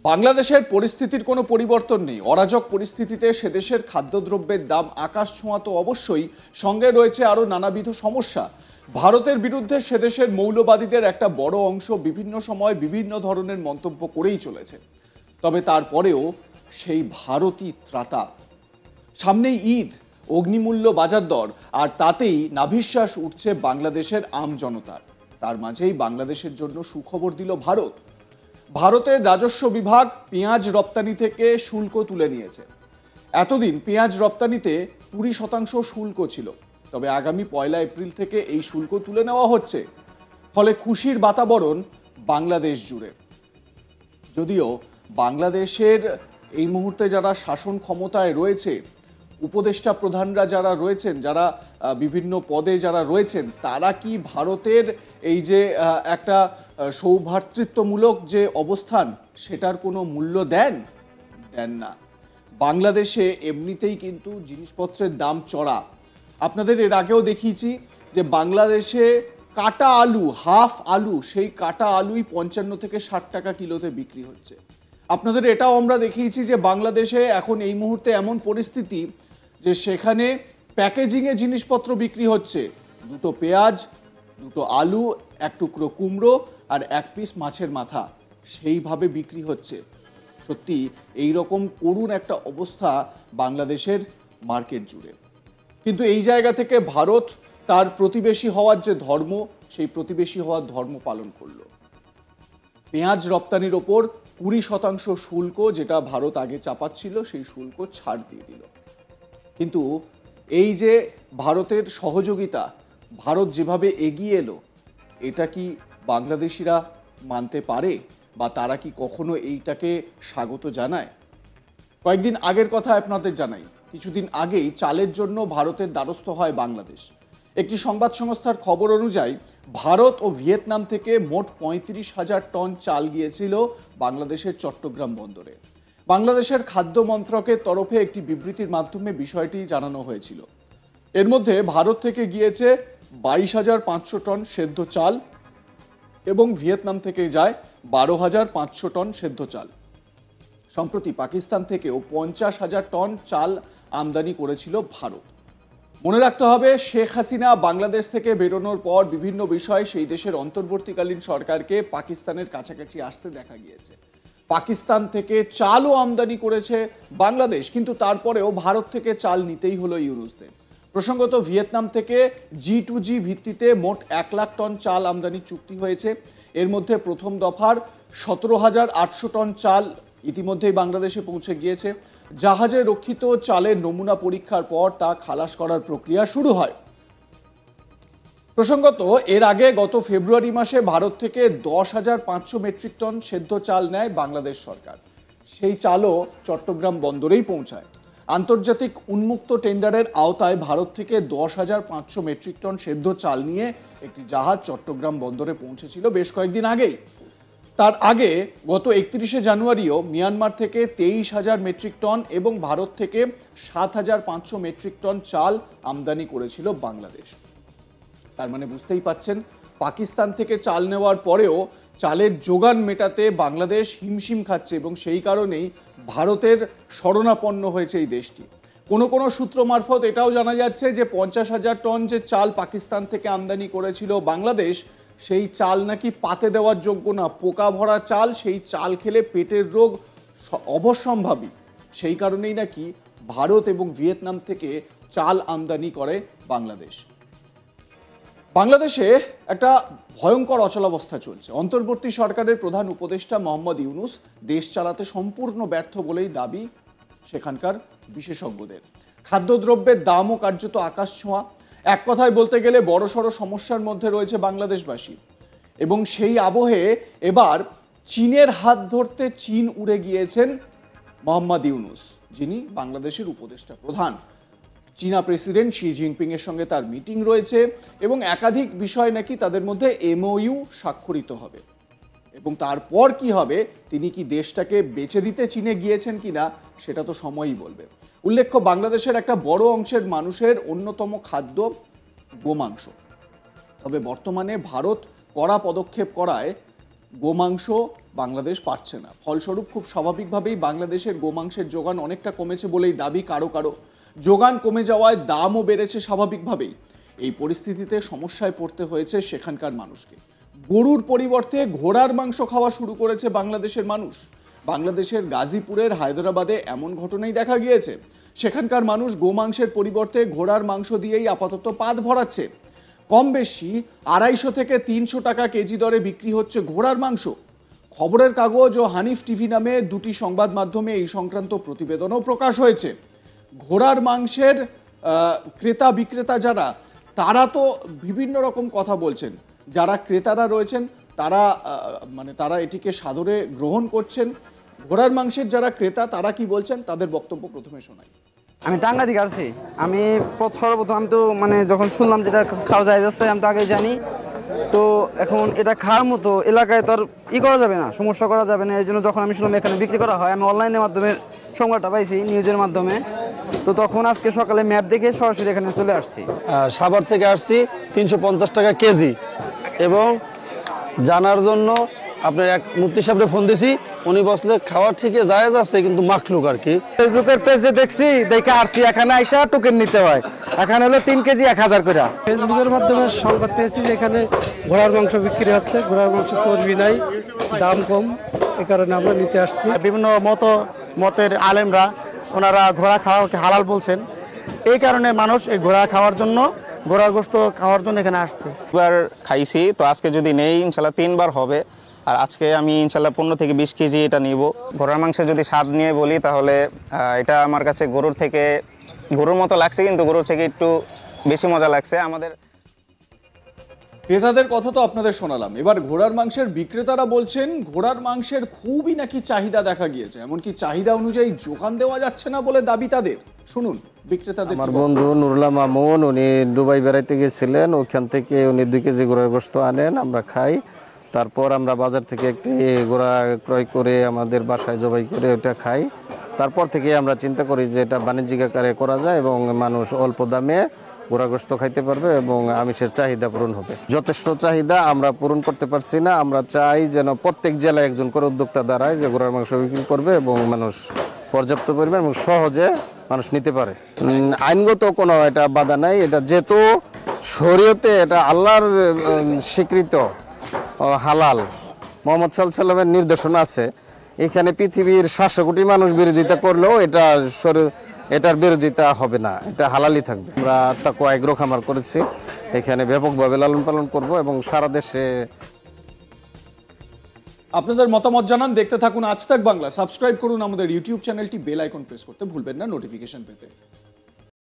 বাংলাদেশের পরিস্থিতির কোনো পরিবর্তন নেই। অরাজক পরিস্থিতিতে সে দেশের খাদ্যদ্রব্যের দাম আকাশ ছোঁয়া তো অবশ্যই, সঙ্গে রয়েছে আরও নানাবিধ সমস্যা। ভারতের বিরুদ্ধে সে দেশের মৌলবাদীদের একটা বড় অংশ বিভিন্ন সময় বিভিন্ন ধরনের মন্তব্য করেই চলেছে। তবে তারপরেও সেই ভারতই ত্রাতা। সামনেই ঈদ, অগ্নিমূল্য বাজার দর, আর তাতেই নাভিশ্বাস উঠছে বাংলাদেশের আম জনতার। তার মাঝেই বাংলাদেশের জন্য সুখবর দিল ভারত। ভারতের রাজস্ব বিভাগ পেঁয়াজ রপ্তানি থেকে শুল্ক তুলে নিয়েছে। এতদিন পেঁয়াজ রপ্তানিতে 20% শুল্ক ছিল, তবে আগামী 1 এপ্রিল থেকে এই শুল্ক তুলে নেওয়া হচ্ছে। ফলে খুশির বাতাবরণ বাংলাদেশ জুড়ে। যদিও বাংলাদেশের এই মুহূর্তে যারা শাসন ক্ষমতায় রয়েছে, উপদেষ্টা প্রধানরা যারা রয়েছেন, যারা বিভিন্ন পদে যারা রয়েছেন, তারা কি ভারতের এই যে একটা সৌভ্রাতৃত্বমূলক যে অবস্থান, সেটার কোনো মূল্য দেন না। বাংলাদেশে এমনিতেই কিন্তু জিনিসপত্রের দাম চড়া। আপনাদের এর আগেও দেখিয়েছি যে বাংলাদেশে কাটা আলু, হাফ আলু, সেই কাটা আলুই 55 থেকে 60 টাকা কিলোতে বিক্রি হচ্ছে। আপনাদের এটাও আমরা দেখিয়েছি যে বাংলাদেশে এখন এই মুহূর্তে এমন পরিস্থিতি যে সেখানে প্যাকেজিংয়ে জিনিসপত্র বিক্রি হচ্ছে। 2 পেঁয়াজ, 2 আলু, 1 টুকরো কুমড়ো আর 1 পিস মাছের মাথা, সেইভাবে বিক্রি হচ্ছে। সত্যি এই রকম করুণ একটা অবস্থা বাংলাদেশের মার্কেট জুড়ে। কিন্তু এই জায়গা থেকে ভারত তার প্রতিবেশী হওয়ার যে ধর্ম, সেই প্রতিবেশী হওয়ার ধর্ম পালন করলো। পেঁয়াজ রপ্তানির ওপর 20% শুল্ক, যেটা ভারত আগে চাপাচ্ছিল, সেই শুল্ক ছাড় দিয়ে দিল। কিন্তু এই যে ভারতের সহযোগিতা, ভারত যেভাবে এগিয়ে এলো, এটা কি বাংলাদেশিরা মানতে পারে, বা তারা কি কখনো এইটাকে স্বাগত জানায়? কয়েকদিন আগের কথা আপনাদের জানাই। কিছুদিন আগেই চালের জন্য ভারতের দ্বারস্থ হয় বাংলাদেশ। একটি সংবাদ সংস্থার খবর অনুযায়ী ভারত ও ভিয়েতনাম থেকে মোট 35,000 টন চাল গিয়েছিল বাংলাদেশের চট্টগ্রাম বন্দরে। বাংলাদেশের খাদ্য মন্ত্রকের তরফে একটি বিবৃতির মাধ্যমে বিষয়টি জানানো হয়েছিল। এর মধ্যে ভারত থেকে গিয়েছে 22,500 টন সেদ্ধ চাল এবং ভিয়েতনাম থেকে যায় 12,500 টন সেদ্ধ চাল। সম্প্রতি পাকিস্তান থেকেও 50,000 টন চাল আমদানি করেছিল ভারত। মনে রাখতে হবে, শেখ হাসিনা বাংলাদেশ থেকে বেরোনোর পর বিভিন্ন বিষয়ে সেই দেশের অন্তর্বর্তীকালীন সরকারকে পাকিস্তানের কাছাকাছি আসতে দেখা গিয়েছে। পাকিস্তান থেকে চালও আমদানি করেছে বাংলাদেশ, কিন্তু তারপরেও ভারত থেকে চাল নিতেই হলো ইউনুসদের। প্রসঙ্গত, ভিয়েতনাম থেকে G2G ভিত্তিতে মোট 1 লাখ টন চাল আমদানি চুক্তি হয়েছে। এর মধ্যে প্রথম দফার 17,800 টন চাল ইতিমধ্যেই বাংলাদেশে পৌঁছে গিয়েছে। জাহাজে রক্ষিত চালের নমুনা পরীক্ষার পর তা খালাস করার প্রক্রিয়া শুরু হয়। প্রসঙ্গত, এর আগে গত ফেব্রুয়ারি মাসে ভারত থেকে 10,500 মেট্রিক টন সেদ্ধ চাল নেয় বাংলাদেশ সরকার। সেই চালও চট্টগ্রাম বন্দরেই পৌঁছায়। আন্তর্জাতিক উন্মুক্ত টেন্ডারের আওতায় ভারত থেকে 10,500 মেট্রিক টন সেদ্ধ চাল নিয়ে একটি জাহাজ চট্টগ্রাম বন্দরে পৌঁছেছিল বেশ কয়েকদিন আগেই। তার আগে গত 31শে জানুয়ারিও মিয়ানমার থেকে 23,000 মেট্রিক টন এবং ভারত থেকে 7,500 মেট্রিক টন চাল আমদানি করেছিল বাংলাদেশ। তার মানে বুঝতেই পাচ্ছেন, পাকিস্তান থেকে চাল নেওয়ার পরেও চালের যোগান মেটাতে বাংলাদেশ হিমশিম খাচ্ছে, এবং সেই কারণেই ভারতের শরণাপন্ন হয়েছে এই দেশটি। কোনো সূত্র মারফত এটাও জানা যাচ্ছে যে 50,000 টন যে চাল পাকিস্তান থেকে আমদানি করেছিল বাংলাদেশ, সেই চাল নাকি পাতে দেওয়ার যোগ্য না, পোকা ভরা চাল। সেই চাল খেলে পেটের রোগ অবশ্যম্ভাবী। সেই কারণেই নাকি ভারত এবং ভিয়েতনাম থেকে চাল আমদানি করে বাংলাদেশ। বাংলাদেশে একটা ভয়ঙ্কর অচলাবস্থা চলছে। অন্তর্বর্তী সরকারের প্রধান উপদেষ্টা মোহাম্মদ ইউনুস দেশ চালাতে সম্পূর্ণ ব্যর্থ বলেই দাবি সেখানকার বিশেষজ্ঞদের। খাদ্যদ্রব্যের দামও কার্যত আকাশ ছোঁয়া। এক কথায় বলতে গেলে বড়সড় সমস্যার মধ্যে রয়েছে বাংলাদেশবাসী। এবং সেই আবহে এবার চীনের হাত ধরতে চীন উড়ে গিয়েছেন মোহাম্মদ ইউনুস, যিনি বাংলাদেশের উপদেষ্টা প্রধান। চীনা প্রেসিডেন্ট শি জিনপিং এর সঙ্গে তার মিটিং রয়েছে, এবং একাধিক বিষয় নাকি তাদের মধ্যে MOU স্বাক্ষরিত হবে। এবং তারপর কি হবে, তিনি কি দেশটাকে বেচে দিতে চীনে গিয়েছেন কিনা, সেটা তো সময়ই বলবে। উল্লেখ্য, বাংলাদেশের একটা বড় অংশের মানুষের অন্যতম খাদ্য গোমাংস। তবে বর্তমানে ভারত কড়া পদক্ষেপ করায় গোমাংস বাংলাদেশ পাচ্ছে না। ফলস্বরূপ খুব স্বাভাবিকভাবেই বাংলাদেশের গোমাংসের যোগান অনেকটা কমেছে বলেই দাবি কারো কারো। যোগান কমে যাওয়ায় দামও বেড়েছে স্বাভাবিকভাবেই। এই পরিস্থিতিতে সমস্যায় পড়তে হয়েছে সেখানকার মানুষকে। গরুর পরিবর্তে ঘোড়ার মাংস খাওয়া শুরু করেছে বাংলাদেশের মানুষ। বাংলাদেশের গাজীপুরের হায়দ্রাবাদে এমন ঘটনাই দেখা গিয়েছে। সেখানকার মানুষ গোমাংসের পরিবর্তে ঘোড়ার মাংস দিয়েই আপাতত পাত ভরাচ্ছে। কম বেশি 250 থেকে 300 টাকা কেজি দরে বিক্রি হচ্ছে ঘোড়ার মাংস। খবরের কাগজ ও হানিফ টিভি নামে দুটি সংবাদ মাধ্যমে এই সংক্রান্ত প্রতিবেদনও প্রকাশ হয়েছে। ঘোড়ার মাংসের ক্রেতা বিক্রেতা যারা, তারা তো বিভিন্ন রকম কথা বলছেন। যারা ক্রেতারা রয়েছেন তারা এটিকে সাদরে গ্রহণ করছেন। ঘোড়ার মাংসের যারা ক্রেতা তারা কি বলছেন তাদের বক্তব্য প্রথমে শোনাই। আমি টাঙ্গা থেকে আসছি। আমি সর্বপ্রথম আমি তো যখন শুনলাম যেটা খাওয়া যায় যাচ্ছে, আমি তো আগেই জানি। তো এখন এটা খাওয়ার মতো এলাকায় তো আর করা যাবে না, সমস্যা করা যাবে না। এই জন্য যখন আমি শুনলাম এখানে বিক্রি করা হয়, আমি অনলাইনের মাধ্যমে সংবাদটা পাইছি, নিউজের মাধ্যমে। তো তখন আজকে সকালে ম্যাপ দেখে সরাসরি এখানে চলে আসছি। সাভার থেকে আসছি 350 টাকা কেজি। এবং জানার জন্য আপনার এক মুফতি সাহেবকে ফোন দিছি, উনি বসলে খাওয়া ঠিকই জায়েজ আছে, কিন্তু মাখলুক আর কি। ফেসবুকের পেজে দেখছি, দেখে আসছি। এখানে আইসা টোকেন নিতে হয়। এখানে হলো 3 কেজি 1000 করে। ফেসবুকের মাধ্যমে সংবাদ পেয়েছি যে এখানে ঘোড়ার মাংস বিক্রি হচ্ছে। ঘোড়ার মাংস চর্বি নাই, দাম কম, এই কারণে আমরা নিতে আসছি। বিভিন্ন মতের আলেমরা ওনারা ঘোড়া খাওয়াকে হালাল বলছেন। এই কারণে মানুষ এই ঘোড়া খাওয়ার জন্য, ঘোড়া গোশত খাওয়ার জন্য এখানে আসছে। একবার খাইছি, তো আজকে যদি নেই ইনশাল্লাহ 3 বার হবে। আর আজকে আমি ইনশাল্লাহ 15 থেকে 20 কেজি এটা নিব। ঘোড়ার মাংসে যদি স্বাদ নিয়ে বলি তাহলে এটা আমার কাছে গরুর মতো লাগছে, কিন্তু গরুর থেকে একটু বেশি মজা লাগছে আমাদের। ক্রেতাদের কথা তো আপনাদের শোনালাম। এবার ঘোড়ার মাংসের বিক্রেতারা বলছেন ঘোড়ার মাংসের খুবই নাকি চাহিদা দেখা গিয়েছে, এমনকি চাহিদা অনুযায়ী যোগান দেওয়া যাচ্ছে না বলে দাবি তাদের। শুনুন বিক্রেতাদের। আমার বন্ধু নুরুল্লাহ মামুন, উনি দুবাই বেড়াইতে গেছিলেন। ওখান থেকে উনি 2 কেজি ঘোড়ার গোশত আনেন, আমরা খাই। তারপর আমরা বাজার থেকে একটি ঘোড়া ক্রয় করে আমাদের বাসায় জবাই করে ওটা খাই। তারপর থেকে আমরা চিন্তা করি যে এটা বাণিজ্যিক আকারে করা যায় এবং মানুষ অল্প দামে ঘোড়া গোশত খাইতে পারবে এবং আমিষের চাহিদা পূরণ হবে। যথেষ্ট চাহিদা আমরা পূরণ করতে পারছি না। আমরা চাই যেন প্রত্যেক জেলায় একজন করে উদ্যোক্তা দাঁড়ায় যে ঘোড়ার মাংস বিক্রি করবে এবং মানুষ পর্যাপ্ত পরিমাণ এবং সহজে মানুষ নিতে পারে। আইনগত কোনো এটা বাধা নাই। এটা যেহেতু শরীয়তে এটা আল্লাহর স্বীকৃত হালাল, মোহাম্মদ সাল্লাল্লাহু আলাইহি ওয়াসাল্লামের নির্দেশনা আছে। এখানে পৃথিবীর 700 কোটি মানুষ বিরোধিতা করলেও এটার বিরোধিতা হবে না, এটা হালালই থাকবে। আমরা তাকওয়া এগ্রো খামার করেছি, এখানে ব্যাপকভাবে লালন পালন করব এবং সারা দেশে। আপনাদের মতামত জানান। দেখতে থাকুন আজ তাক বাংলা। সাবস্ক্রাইব করুন আমাদের ইউটিউব চ্যানেলটি, বেল আইকন প্রেস করতে ভুলবেন না নোটিফিকেশন পেতে।